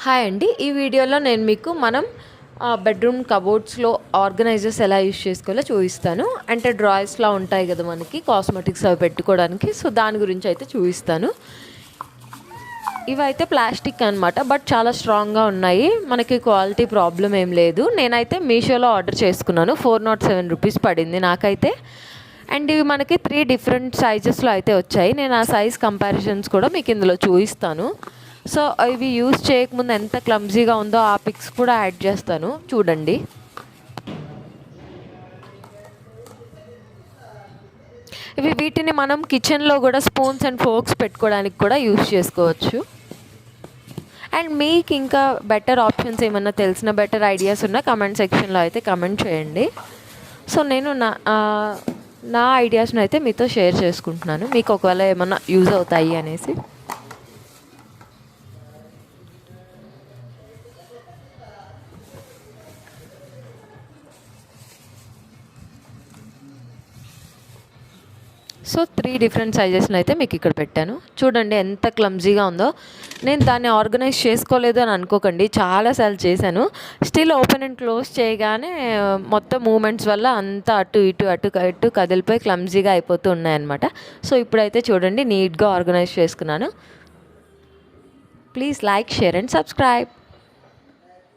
Hi అండి. ఈ వీడియోలో నేను మీకు బెడ్రూమ్ కబోర్డ్స్లో ఆర్గనైజర్స్ ఎలా యూస్ చేసుకోవాలో చూపిస్తాను. అంటే డ్రాయర్స్లా ఉంటాయి కదా మనకి కాస్మెటిక్స్ అవి పెట్టుకోవడానికి. సో దాని గురించి అయితే చూపిస్తాను. ఇవైతే ప్లాస్టిక్ అనమాట, బట్ చాలా స్ట్రాంగ్గా ఉన్నాయి. మనకి క్వాలిటీ ప్రాబ్లం ఏం లేదు. నేనైతే మీషోలో ఆర్డర్ చేసుకున్నాను. 407 రూపీస్ పడింది నాకైతే. అండ్ ఇవి మనకి 3 డిఫరెంట్ సైజెస్లో అయితే వచ్చాయి. నేను ఆ సైజ్ కంపారిజన్స్ కూడా మీకు ఇందులో చూపిస్తాను. సో ఇవి యూజ్ చేయకముందు ఎంత క్లమ్జీగా ఉందో ఆ పిక్స్ కూడా యాడ్ చేస్తాను, చూడండి. వీటిని మనం కిచెన్లో కూడా స్పూన్స్ అండ్ ఫోర్క్స్ పెట్టుకోవడానికి కూడా యూజ్ చేసుకోవచ్చు. అండ్ మీకు ఇంకా బెటర్ ఆప్షన్స్ ఏమన్నా తెలిసిన బెటర్ ఐడియాస్ ఉన్నా కమెంట్ సెక్షన్లో అయితే కమెంట్ చేయండి. సో నేను నా ఐడియాస్ని అయితే మీతో షేర్ చేసుకుంటున్నాను, మీకు ఒకవేళ ఏమన్నా యూజ్ అవుతాయి అనేసి. సో 3 డిఫరెంట్ సైజెస్ని అయితే మీకు ఇక్కడ పెట్టాను, చూడండి ఎంత క్లమ్జీగా ఉందో. నేను దాన్ని ఆర్గనైజ్ చేసుకోలేదు అని అనుకోకండి, చాలాసార్లు చేశాను. స్టిల్ ఓపెన్ అండ్ క్లోజ్ చేయగానే మొత్తం మూమెంట్స్ వల్ల అంతా అటు ఇటు కదిలిపోయి క్లమ్జీగా అయిపోతూ ఉన్నాయన్నమాట. సో ఇప్పుడైతే చూడండి నీట్గా ఆర్గనైజ్ చేసుకున్నాను. Please like, share and subscribe.